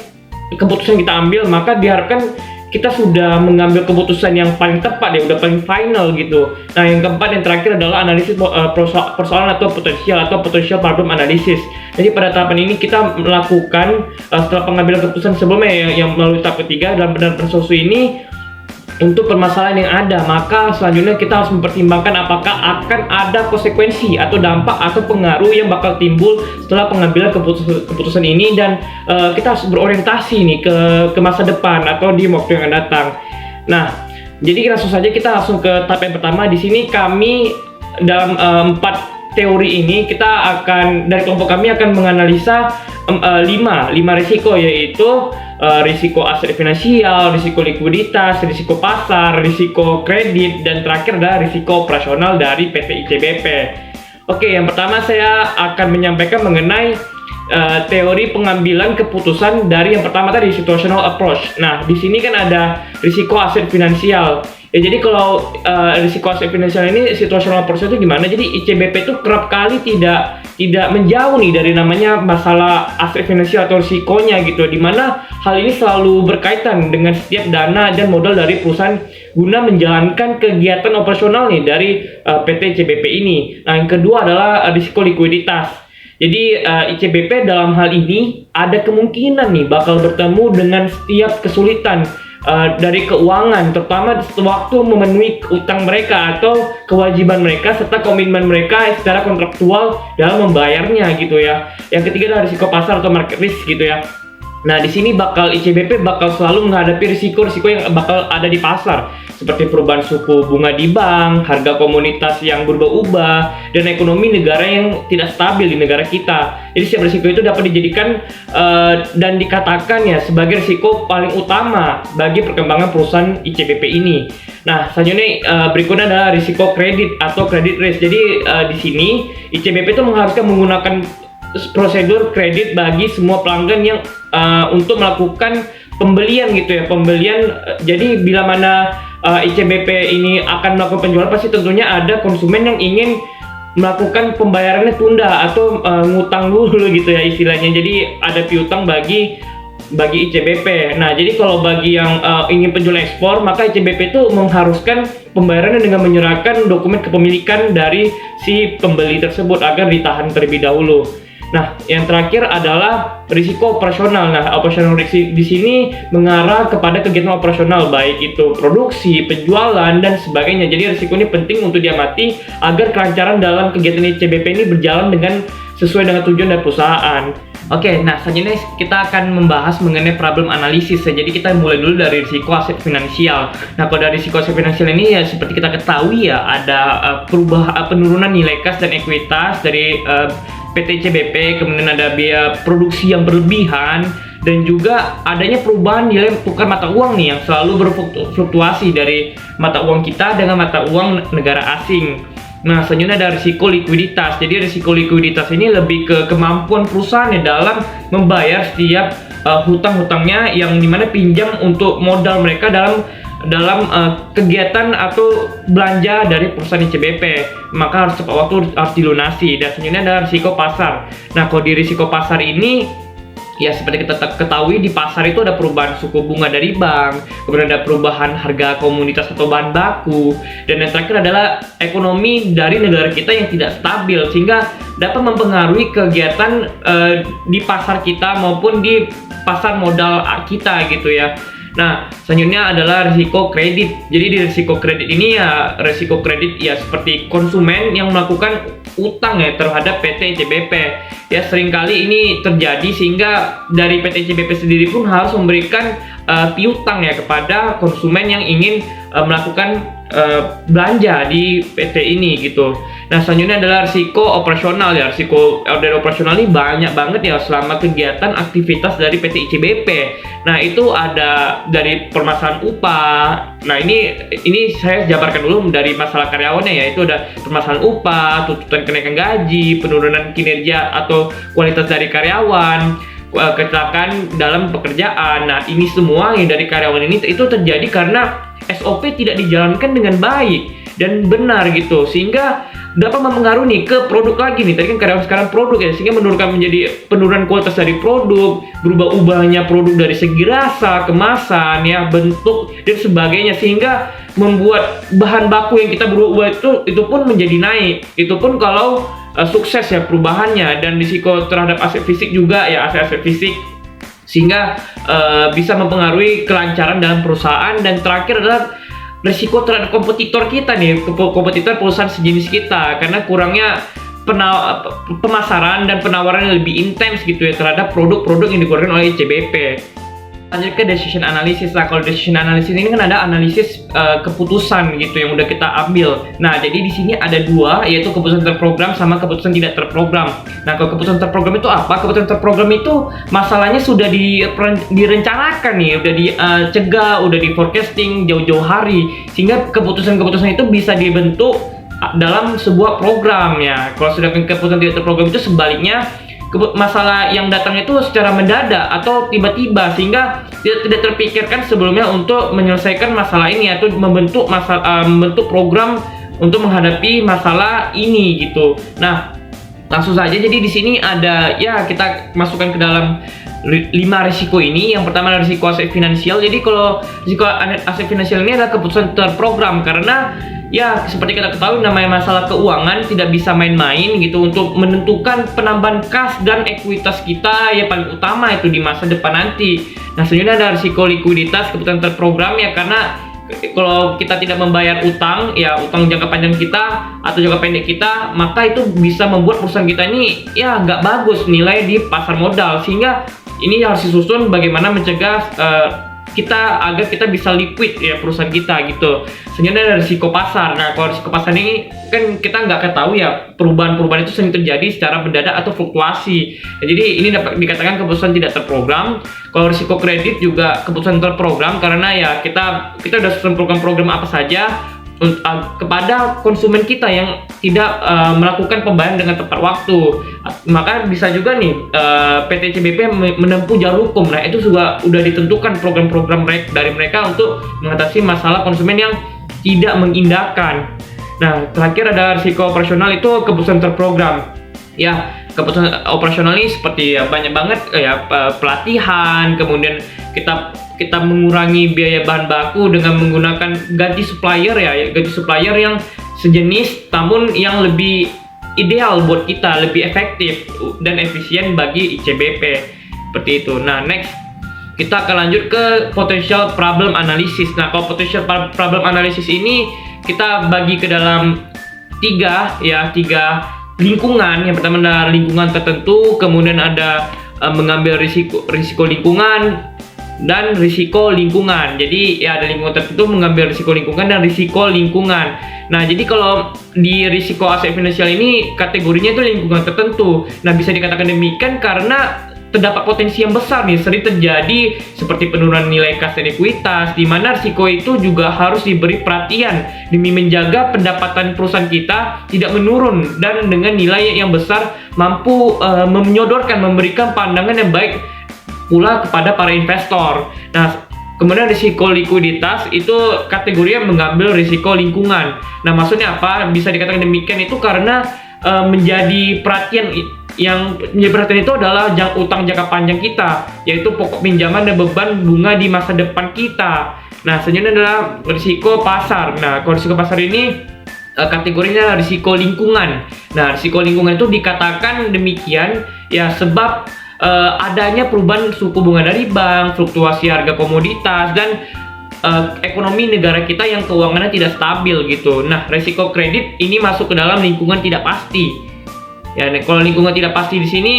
keputusan yang kita ambil, maka diharapkan kita sudah mengambil keputusan yang paling tepat ya, udah paling final gitu. Nah, yang keempat, yang terakhir adalah analisis persoalan atau potential problem analysis. Jadi pada tahapan ini kita melakukan setelah pengambilan keputusan sebelumnya yang melalui tahap ketiga dalam benar-benar solusi ini untuk permasalahan yang ada, maka selanjutnya kita harus mempertimbangkan apakah akan ada konsekuensi atau dampak atau pengaruh yang bakal timbul setelah pengambilan keputusan ini, dan kita harus berorientasi nih ke masa depan atau di waktu yang akan datang. Nah, jadi langsung saja kita langsung ke tahap yang pertama. Di sini kami dalam 4 teori ini dari kelompok kami akan menganalisa 5 risiko, yaitu risiko aset finansial, risiko likuiditas, risiko pasar, risiko kredit, dan terakhir adalah risiko operasional dari PT ICBP. Oke, yang pertama saya akan menyampaikan mengenai teori pengambilan keputusan dari yang pertama tadi, situational approach. Nah, di sini kan ada risiko aset finansial. Ya, jadi kalau risiko aset finansial ini, situational approach itu gimana? Jadi ICBP itu kerap kali tidak menjauh nih dari namanya masalah aset finansial atau risikonya gitu, dimana hal ini selalu berkaitan dengan setiap dana dan modal dari perusahaan guna menjalankan kegiatan operasional nih dari PT ICBP ini. Nah, yang kedua adalah risiko likuiditas. Jadi ICBP dalam hal ini ada kemungkinan nih bakal bertemu dengan setiap kesulitan dari keuangan, terutama waktu memenuhi utang mereka atau kewajiban mereka serta komitmen mereka secara kontraktual dalam membayarnya gitu ya. Yang ketiga adalah risiko pasar atau market risk gitu ya. Nah, di sini ICBP bakal selalu menghadapi risiko-risiko yang bakal ada di pasar, seperti perubahan suku bunga di bank, harga komoditas yang berubah-ubah, dan ekonomi negara yang tidak stabil di negara kita. Jadi setiap risiko itu dapat dijadikan dan dikatakan ya sebagai risiko paling utama bagi perkembangan perusahaan ICBP ini. Nah, selanjutnya berikutnya adalah risiko kredit atau credit risk. Jadi di sini ICBP itu mengharuskan menggunakan prosedur kredit bagi semua pelanggan yang untuk melakukan pembelian gitu ya, jadi bila mana ICBP ini akan melakukan penjualan, pasti tentunya ada konsumen yang ingin melakukan pembayarannya tunda atau ngutang dulu gitu ya istilahnya. Jadi ada piutang bagi ICBP. Nah, jadi kalau bagi yang ingin penjualan ekspor, maka ICBP itu mengharuskan pembayarannya dengan menyerahkan dokumen kepemilikan dari si pembeli tersebut agar ditahan terlebih dahulu. Nah, yang terakhir adalah risiko operasional. Nah, operational risk di sini mengarah kepada kegiatan operasional, baik itu produksi, penjualan, dan sebagainya. Jadi risiko ini penting untuk diamati agar kelancaran dalam kegiatan ICBP ini berjalan sesuai dengan tujuan dari perusahaan. Oke, nah selanjutnya kita akan membahas mengenai problem analisis ya. Jadi kita mulai dulu dari risiko aset finansial. Nah, kalau dari risiko aset finansial ini ya seperti kita ketahui ya ada penurunan nilai kas dan ekuitas dari PT CBP, kemudian ada biaya produksi yang berlebihan, dan juga adanya perubahan nilai tukar mata uang nih yang selalu berfluktuasi dari mata uang kita dengan mata uang negara asing. Nah, selanjutnya ada risiko likuiditas. Jadi risiko likuiditas ini lebih ke kemampuan perusahaan ya dalam membayar setiap hutang-hutangnya yang dimana pinjam untuk modal mereka dalam kegiatan atau belanja dari perusahaan ICBP, maka harus tepat waktu, harus dilunasi. Dan selanjutnya ada risiko pasar. Nah, kalau di risiko pasar ini ya seperti kita ketahui di pasar itu ada perubahan suku bunga dari bank, kemudian ada perubahan harga komoditas atau bahan baku, dan yang terakhir adalah ekonomi dari negara kita yang tidak stabil sehingga dapat mempengaruhi kegiatan di pasar kita maupun di pasar modal kita gitu ya. Nah, selanjutnya adalah risiko kredit. Jadi di risiko kredit ini ya risiko kredit ya seperti konsumen yang melakukan utang ya terhadap PT CBP. Ya seringkali ini terjadi sehingga dari PT CBP sendiri pun harus memberikan piutang ya kepada konsumen yang ingin melakukan belanja di PT ini gitu. Nah, selanjutnya adalah risiko operasional ya. Risiko dari operasional ini banyak banget ya selama kegiatan aktivitas dari PT ICBP. Nah, itu ada dari permasalahan upah. Nah, ini saya jabarkan dulu dari masalah karyawannya ya. Itu ada permasalahan upah, tuntutan kenaikan gaji, penurunan kinerja atau kualitas dari karyawan, kecelakaan dalam pekerjaan. Nah, ini semua yang dari karyawan ini itu terjadi karena SOP tidak dijalankan dengan baik dan benar gitu, sehingga dapat mempengaruhi ke produk lagi nih. Tadi kan karyawan sekarang produk ya, sehingga menurunkan menjadi penurunan kualitas dari produk, berubah-ubahnya produk dari segi rasa, kemasan ya, bentuk dan sebagainya, sehingga membuat bahan baku yang kita berubah itu pun menjadi naik. Itu pun kalau sukses ya perubahannya. Dan risiko terhadap aset fisik juga ya, aset fisik, sehingga bisa mempengaruhi kelancaran dalam perusahaan. Dan terakhir adalah risiko terhadap kompetitor kita nih, kompetitor perusahaan sejenis kita, karena kurangnya pemasaran dan penawaran yang lebih intens gitu ya terhadap produk-produk yang dikeluarkan oleh CBP. Lanjut ke decision analysis. Nah, kalau decision analysis ini kan ada analisis keputusan gitu yang udah kita ambil. Nah, jadi di sini ada dua, yaitu keputusan terprogram sama keputusan tidak terprogram. Nah, kalau keputusan terprogram itu apa? Keputusan terprogram itu masalahnya sudah direncanakan nih, udah dicegah, udah di forecasting jauh-jauh hari, sehingga keputusan-keputusan itu bisa dibentuk dalam sebuah program ya. Kalau sedangkan keputusan tidak terprogram itu sebaliknya, masalah yang datang itu secara mendadak atau tiba-tiba, sehingga tidak terpikirkan sebelumnya untuk menyelesaikan masalah ini atau membentuk program untuk menghadapi masalah ini gitu. Nah, langsung saja, jadi di sini ada ya, kita masukkan ke dalam 5 risiko ini. Yang pertama adalah risiko aset finansial. Jadi kalau risiko aset finansial ini adalah keputusan terprogram, karena ya seperti kita ketahui namanya masalah keuangan tidak bisa main-main gitu untuk menentukan penambahan kas dan ekuitas kita ya, paling utama itu di masa depan nanti. Nah, selanjutnya ada risiko likuiditas, keputusan terprogram ya, karena kalau kita tidak membayar utang ya, utang jangka panjang kita atau jangka pendek kita, maka itu bisa membuat perusahaan kita ini ya nggak bagus nilai di pasar modal, sehingga ini harus disusun bagaimana mencegah kita agar kita bisa liquid ya perusahaan kita gitu. Selanjutnya ada risiko pasar. Nah, kalau risiko pasar ini kan kita nggak ketahui ya, perubahan-perubahan itu sering terjadi secara mendadak atau fluktuasi. Nah, jadi ini dapat dikatakan keputusan tidak terprogram. Kalau risiko kredit juga keputusan terprogram, karena ya kita udah susun program-program apa saja kepada konsumen kita yang tidak melakukan pembayaran dengan tepat waktu. Maka bisa juga nih PT CBP menempuh jalur hukum. Nah, itu juga udah ditentukan program-program dari mereka untuk mengatasi masalah konsumen yang tidak mengindahkan. Nah, terakhir ada risiko operasional, itu keputusan terprogram. Ya, keputusan operasional ini seperti ya, banyak banget ya, pelatihan, kemudian kita mengurangi biaya bahan baku dengan menggunakan ganti supplier ya, ganti supplier yang sejenis namun yang lebih ideal buat kita, lebih efektif dan efisien bagi ICBP, seperti itu. Nah, next kita akan lanjut ke potential problem analysis. Nah, kalau potential problem analysis ini kita bagi ke dalam tiga lingkungan. Yang pertama adalah lingkungan tertentu, kemudian ada mengambil risiko lingkungan dan risiko lingkungan. Jadi ya ada lingkungan tertentu mengambil risiko lingkungan dan risiko lingkungan. Nah, jadi kalau di risiko aset finansial ini kategorinya itu lingkungan tertentu. Nah, bisa dikatakan demikian karena terdapat potensi yang besar nih sering terjadi seperti penurunan nilai kas dan ekuitas, di mana risiko itu juga harus diberi perhatian demi menjaga pendapatan perusahaan kita tidak menurun dan dengan nilai yang besar mampu memberikan pandangan yang baik pula kepada para investor. Nah, kemudian risiko likuiditas itu kategorinya mengambil risiko lingkungan. Nah, maksudnya apa? Bisa dikatakan demikian itu karena menjadi perhatian itu adalah utang jangka panjang kita, yaitu pokok pinjaman dan beban bunga di masa depan kita. Nah, selanjutnya adalah risiko pasar. Nah, kalau risiko pasar ini kategorinya risiko lingkungan. Nah, risiko lingkungan itu dikatakan demikian ya sebab adanya perubahan suku bunga dari bank, fluktuasi harga komoditas, dan ekonomi negara kita yang keuangannya tidak stabil gitu. Nah, risiko kredit ini masuk ke dalam lingkungan tidak pasti. Ya, kalau lingkungan tidak pasti di sini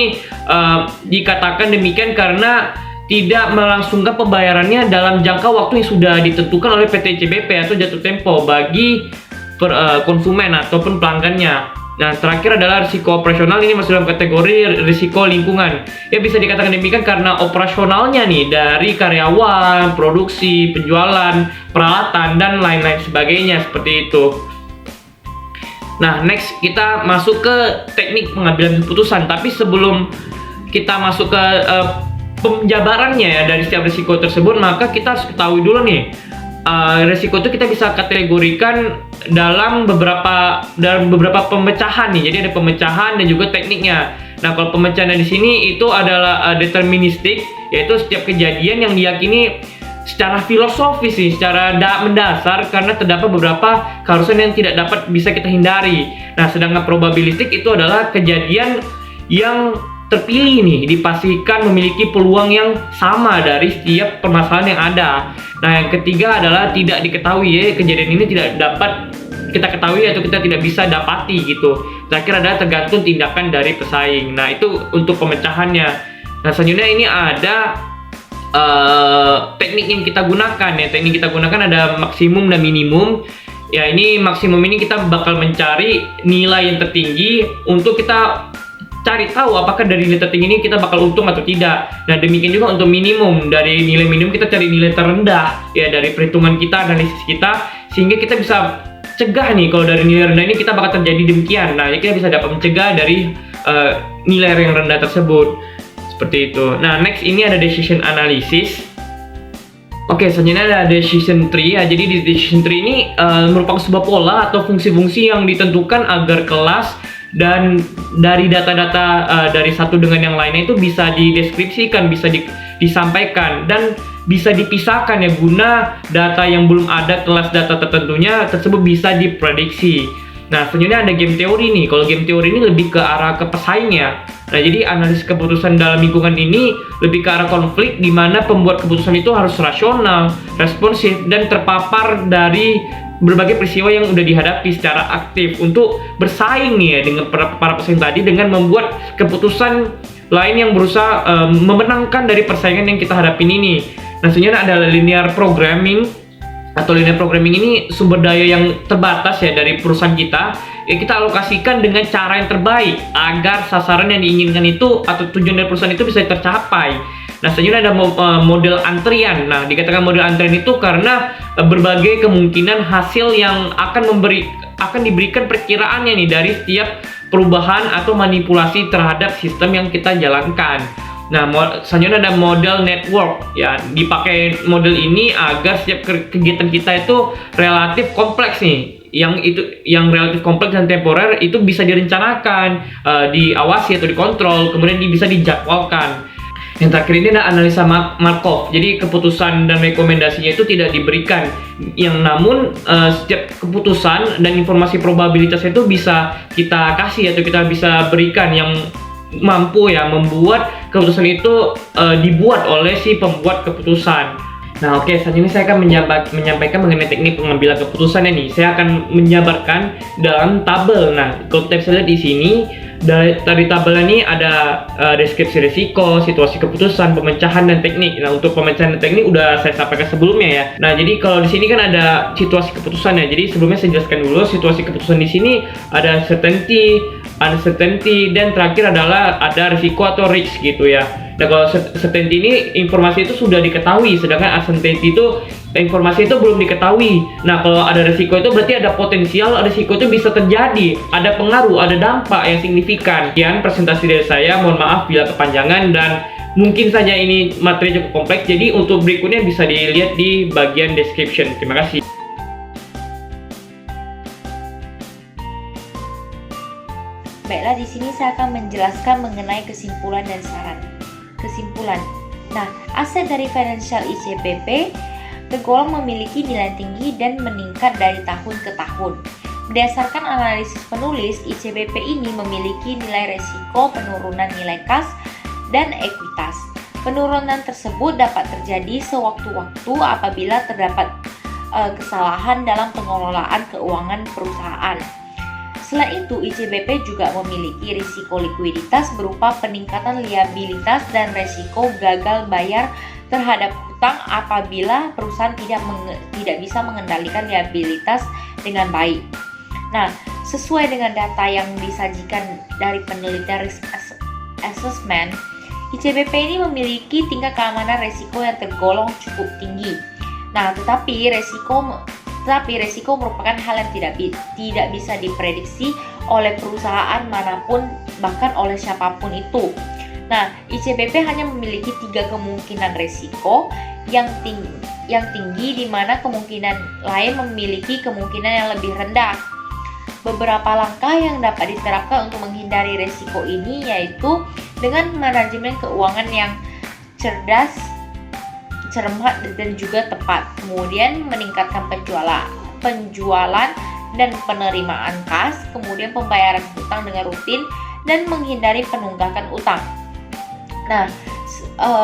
dikatakan demikian karena tidak melangsungkan pembayarannya dalam jangka waktu yang sudah ditentukan oleh PT CBP atau jatuh tempo bagi konsumen ataupun pelanggannya. Nah, terakhir adalah risiko operasional, ini masuk dalam kategori risiko lingkungan. Ya, bisa dikatakan demikian karena operasionalnya nih dari karyawan, produksi, penjualan, peralatan, dan lain-lain sebagainya seperti itu. Nah, next kita masuk ke teknik pengambilan keputusan. Tapi sebelum kita masuk ke penjabarannya ya dari setiap risiko tersebut, maka kita harus ketahui dulu nih risiko itu kita bisa kategorikan dalam beberapa pemecahan nih. Jadi ada pemecahan dan juga tekniknya. Nah, kalau pemecahan di sini itu adalah deterministik, yaitu setiap kejadian yang diyakini secara filosofis sih, secara mendasar karena terdapat beberapa keharusan yang tidak dapat bisa kita hindari. Nah, sedangkan probabilistik itu adalah kejadian yang terpilih nih, dipastikan memiliki peluang yang sama dari setiap permasalahan yang ada. Nah, yang ketiga adalah tidak diketahui ya, kejadian ini tidak dapat kita ketahui atau kita tidak bisa dapati gitu. Terakhir adalah tergantung tindakan dari pesaing. Nah, itu untuk pemecahannya. Nah, selanjutnya ini ada teknik yang kita gunakan ya. Teknik kita gunakan ada maksimum dan minimum. Ya, ini maksimum ini kita bakal mencari nilai yang tertinggi untuk kita cari tahu apakah dari nilai tertinggi ini kita bakal untung atau tidak. Nah, demikian juga untuk minimum. Dari nilai minimum kita cari nilai terendah ya dari perhitungan kita, analisis kita, sehingga kita bisa cegah nih kalau dari nilai rendah ini kita bakal terjadi demikian. Nah, kita bisa dapat mencegah dari nilai yang rendah tersebut. Seperti itu. Nah, next ini ada decision analysis. Oke, selanjutnya ada decision tree ya. Jadi di decision tree ini merupakan sebuah pola atau fungsi-fungsi yang ditentukan agar kelas dan dari data-data dari satu dengan yang lainnya itu bisa dideskripsikan, bisa disampaikan dan bisa dipisahkan ya guna data yang belum ada kelas data tertentunya tersebut bisa diprediksi. Nah, selanjutnya ada game teori nih. Kalau game teori ini lebih ke arah ke pesaing ya. Nah, jadi analisis keputusan dalam lingkungan ini lebih ke arah konflik di mana pembuat keputusan itu harus rasional, responsif, dan terpapar dari berbagai peristiwa yang udah dihadapi secara aktif untuk bersaing nih ya dengan para pesaing tadi dengan membuat keputusan lain yang berusaha memenangkan dari persaingan yang kita hadapin ini. Nah, selanjutnya ada linear programming. Atau linear programming ini sumber daya yang terbatas ya dari perusahaan kita, ya kita alokasikan dengan cara yang terbaik agar sasaran yang diinginkan itu atau tujuan dari perusahaan itu bisa tercapai. Nah, selanjutnya ada model antrian. Nah, dikatakan model antrian itu karena berbagai kemungkinan hasil yang akan diberikan perkiraannya nih dari setiap perubahan atau manipulasi terhadap sistem yang kita jalankan. Nah, selanjutnya ada model network ya. Dipakai model ini agar setiap kegiatan kita itu relatif kompleks nih. Yang relatif kompleks dan temporer itu bisa direncanakan, diawasi atau dikontrol, kemudian bisa dijadwalkan. Yang terakhir ini ada analisa Markov. Jadi keputusan dan rekomendasinya itu tidak diberikan. Yang namun setiap keputusan dan informasi probabilitasnya itu bisa kita kasih atau kita bisa berikan yang mampu ya membuat keputusan itu dibuat oleh si pembuat keputusan. Nah, oke, saat ini saya akan menyampaikan mengenai teknik pengambilan keputusan ini. Saya akan menjabarkan dalam tabel. Nah, kalau kita bisa lihat di sini Dari tabel ini ada deskripsi risiko, situasi keputusan, pemecahan dan teknik. Nah, untuk pemecahan dan teknik udah saya sampaikan sebelumnya ya. Nah, jadi kalau di sini kan ada situasi keputusan ya. Jadi sebelumnya saya jelaskan dulu situasi keputusan di sini ada certainty, uncertainty, dan terakhir adalah ada risiko atau risk gitu ya. Nah, kalau certainty ini informasi itu sudah diketahui, sedangkan uncertainty itu informasi itu belum diketahui. Nah, kalau ada risiko itu berarti ada potensial risiko itu bisa terjadi, ada pengaruh, ada dampak yang signifikan. Sekian presentasi dari saya, mohon maaf bila kepanjangan dan mungkin saja ini materi cukup kompleks. Jadi untuk berikutnya bisa dilihat di bagian description. Terima kasih. Baiklah, di sini saya akan menjelaskan mengenai kesimpulan dan saran. Kesimpulan. Nah, aset dari financial ICBP tergolong memiliki nilai tinggi dan meningkat dari tahun ke tahun. Berdasarkan analisis penulis, ICBP ini memiliki nilai resiko penurunan nilai kas dan ekuitas. Penurunan tersebut dapat terjadi sewaktu-waktu apabila terdapat kesalahan dalam pengelolaan keuangan perusahaan. Selain itu, ICBP juga memiliki risiko likuiditas berupa peningkatan liabilitas dan risiko gagal bayar terhadap hutang apabila perusahaan tidak bisa mengendalikan liabilitas dengan baik. Nah, sesuai dengan data yang disajikan dari penelitian risk assessment, ICBP ini memiliki tingkat keamanan risiko yang tergolong cukup tinggi. Nah, tetapi risiko merupakan hal yang tidak bisa diprediksi oleh perusahaan manapun, bahkan oleh siapapun itu. Nah, ICBP hanya memiliki 3 kemungkinan risiko yang tinggi, di mana kemungkinan lain memiliki kemungkinan yang lebih rendah. Beberapa langkah yang dapat diterapkan untuk menghindari risiko ini yaitu dengan manajemen keuangan yang cerdas, cermat dan juga tepat. Kemudian meningkatkan penjualan dan penerimaan kas, kemudian pembayaran hutang dengan rutin dan menghindari penunggakan utang. Nah,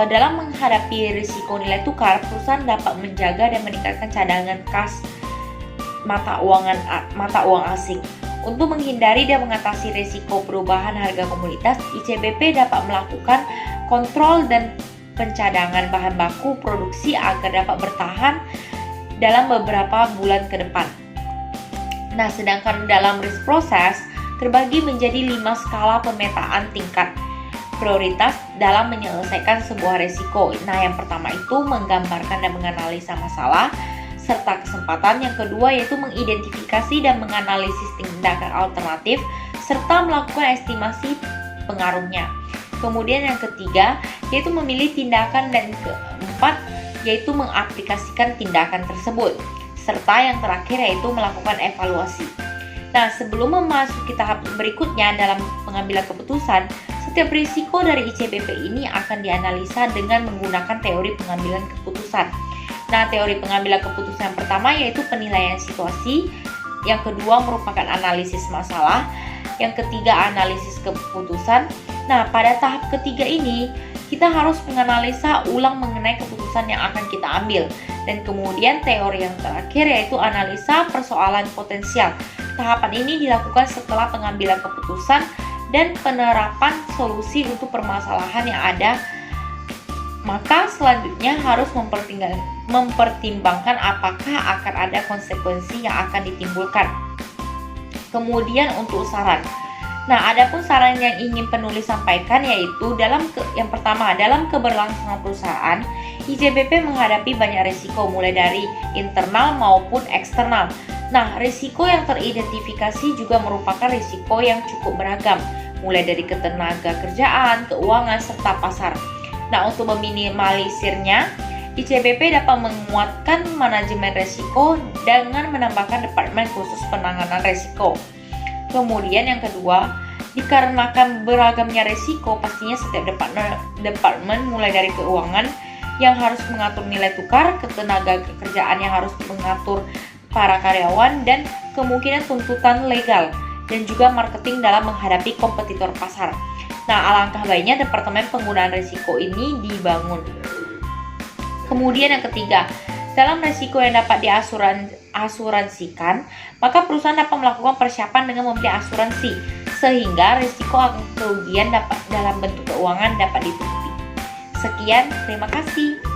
dalam menghadapi risiko nilai tukar, perusahaan dapat menjaga dan meningkatkan cadangan kas mata uang asing. Untuk menghindari dan mengatasi risiko perubahan harga komoditas, ICBP dapat melakukan kontrol dan pencadangan bahan baku produksi agar dapat bertahan dalam beberapa bulan ke depan. Nah, sedangkan dalam risk process terbagi menjadi 5 skala pemetaan tingkat prioritas dalam menyelesaikan sebuah risiko. Nah, yang pertama itu menggambarkan dan menganalisa masalah serta kesempatan. Yang kedua yaitu mengidentifikasi dan menganalisis tindakan alternatif serta melakukan estimasi pengaruhnya. Kemudian yang ketiga yaitu memilih tindakan, dan keempat yaitu mengaplikasikan tindakan tersebut. Serta yang terakhir yaitu melakukan evaluasi. Nah, sebelum memasuki tahap berikutnya dalam pengambilan keputusan, setiap risiko dari ICBP ini akan dianalisa dengan menggunakan teori pengambilan keputusan. Nah, teori pengambilan keputusan yang pertama yaitu penilaian situasi, yang kedua merupakan analisis masalah, yang ketiga analisis keputusan. Nah, pada tahap ketiga ini kita harus menganalisa ulang mengenai keputusan yang akan kita ambil. Dan kemudian teori yang terakhir yaitu analisa persoalan potensial. Tahapan ini dilakukan setelah pengambilan keputusan dan penerapan solusi untuk permasalahan yang ada. Maka selanjutnya harus mempertimbangkan apakah akan ada konsekuensi yang akan ditimbulkan. Kemudian untuk saran. Nah, adapun saran yang ingin penulis sampaikan yaitu yang pertama, dalam keberlangsungan perusahaan, ICBP menghadapi banyak risiko mulai dari internal maupun eksternal. Nah, risiko yang teridentifikasi juga merupakan risiko yang cukup beragam, mulai dari ketenaga kerjaan, keuangan, serta pasar. Nah, untuk meminimalisirnya, ICBP dapat menguatkan manajemen risiko dengan menambahkan departemen khusus penanganan risiko. Kemudian yang kedua, dikarenakan beragamnya risiko, pastinya setiap departemen mulai dari keuangan yang harus mengatur nilai tukar, ketenaga kerjaan yang harus mengatur para karyawan, dan kemungkinan tuntutan legal, dan juga marketing dalam menghadapi kompetitor pasar. Nah, alangkah baiknya departemen penggunaan risiko ini dibangun. Kemudian yang ketiga, dalam risiko yang dapat diasuransikan, maka perusahaan dapat melakukan persiapan dengan membeli asuransi. sehingga risiko akan kerugian dalam bentuk keuangan dapat ditutupi. Sekian, terima kasih.